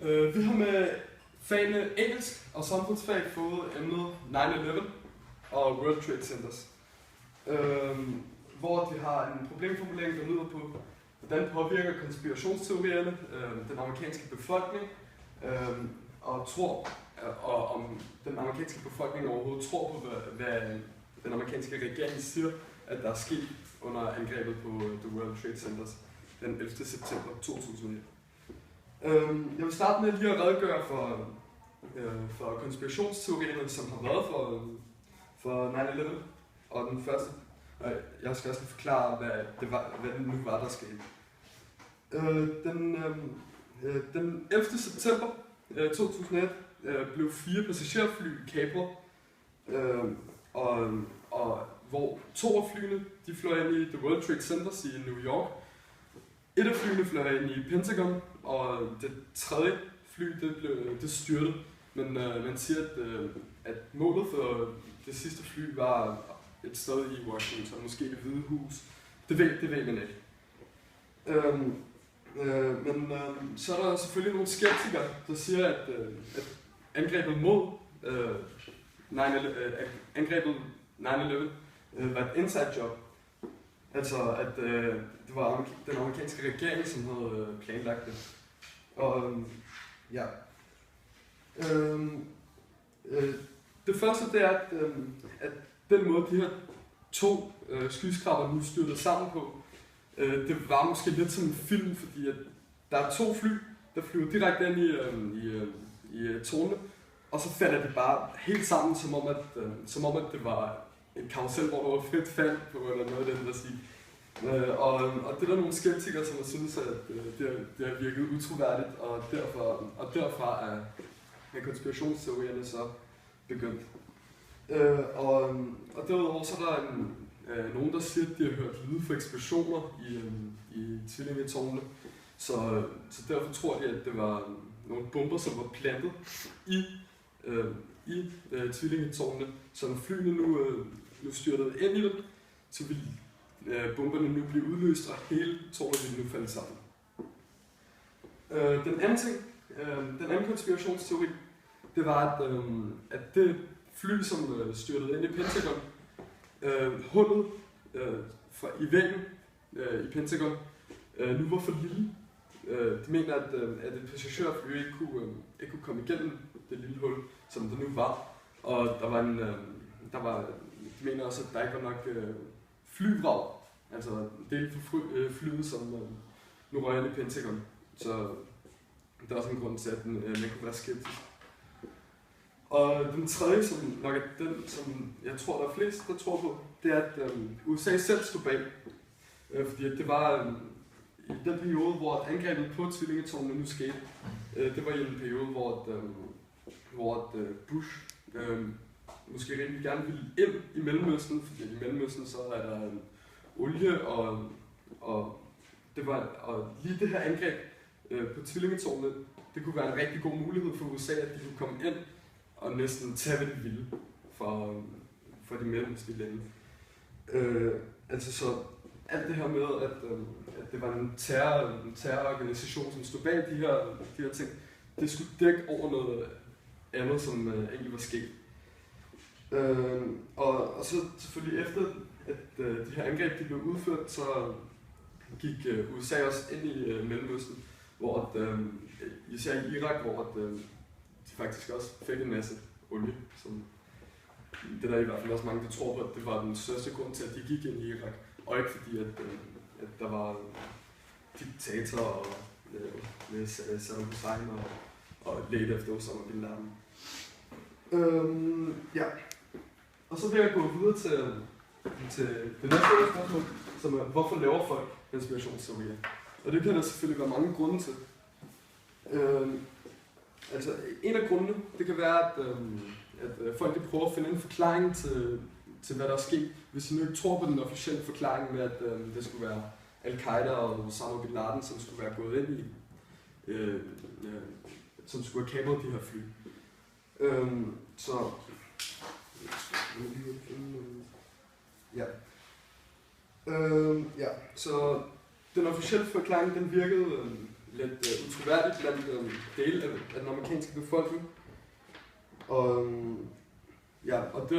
Vi har med fagene engelsk og samfundsfag fået emnet 9/11 og World Trade Centers. Hvor vi har en problemformulering, der lyder på, hvordan påvirker konspirationsteorierne den amerikanske befolkning, og om den amerikanske befolkning overhovedet tror på, hvad den amerikanske regering siger, at der er sket under angrebet på The World Trade Centers den 11. september 2001. Jeg vil starte med lige at redegøre for konspirationsteorierne, som har været for 9/11, og den første. Jeg skal også forklare, hvad det nu var, der skete. Den 11. september 2001 blev 4 passagerfly kapret, og hvor 2 af flyene de fløj ind i The World Trade Centers i New York. Et af flyene fløj ind i Pentagon, og det tredje fly det styrtede. Men man siger, at målet for det sidste fly var et sted i Washington, måske Det Hvide Hus. Det ved man ikke. Men så er der selvfølgelig nogle skeptikere, der siger, at angrebet mod 9/11 var et inside job. Altså at det var den amerikanske regering, som havde planlagt det. Og ja. Det første det er, at den måde de her 2 skyskrabere nu styrtede sammen på, det var måske lidt som en film, fordi at der er 2 fly, der flyver direkte ind i tårnene, og så falder det bare helt sammen, som om at det var en karusel, hvor der var frit fald på eller noget af den der stil. Og det er der nogle skeptikere, som synes, at det har virket utroværdigt, og derfra er konspirationsteorierne så begyndt. Og derudover så er der nogen, der siger, at de har hørt lyde fra eksplosioner i tvillingetårnene. Så derfor tror de, at det var nogle bomber, som var plantet i tvillingetårnene. Så når flyene nu styrtede ind i dem, så ville bomberne nu blive udløst, og hele tårnet ville nu falde sammen. Den anden konspirationsteori, det var, at det fly, som styrtede ind i Pentagon, hullet i væggen i Pentagon, nu var for lille. De mener, at et passagerfly ikke kunne komme igennem det lille hul, som det nu var. Og de mener også, at der ikke var nok flyvrag, altså del for flyet, som nu røg ind i Pentagon. Så der er også en grund til, at man kunne være skeptisk. Og den tredje, som nok er den, som jeg tror, der er flest, der tror på, det er, at USA selv stod bag. Fordi det var i den periode, hvor angrebet på tvillingetårnene nu skete. Det var i en periode, hvor Bush måske rigtig gerne ville ind i Mellemøsten, fordi i Mellemøsten så er der olie, og lige det her angreb på tvillingetårnene, det kunne være en rigtig god mulighed for USA, at de kunne komme ind og næsten tage, hvad de ville for de mellemøstlige lande. Altså så alt det her med, at det var en terrororganisation, som stod bag de her ting, det skulle dække over noget andet, som egentlig var sket. Og så selvfølgelig efter, at de her angreb de blev udført, så gik USA også ind i Mellemøsten, hvor især i Irak, hvor de faktisk også fik en masse olie. Som det der i hvert fald også mange, der tror på, at det var den største grund til, at de gik ind i Irak. Og ikke fordi, at der var diktatorer med Saddam Hussein og lidt efter Osama bin Laden. Ja. Og så vil jeg gå videre til det næste spørgsmål, som er, hvorfor laver folk konspirationsteorier? Og det kan der selvfølgelig være mange grunde til. Altså, en af grundene, det kan være, at folk de prøver at finde en forklaring til hvad der er sket. Hvis de nu ikke tror på den officielle forklaring med, at det skulle være Al-Qaida og Osama bin Laden, som skulle være gået ind i, som skulle have kapret de her fly. Så den officielle forklaring, den virkede lidt utroværdigt blandt dele af den amerikanske befolkning. Og, ja, og det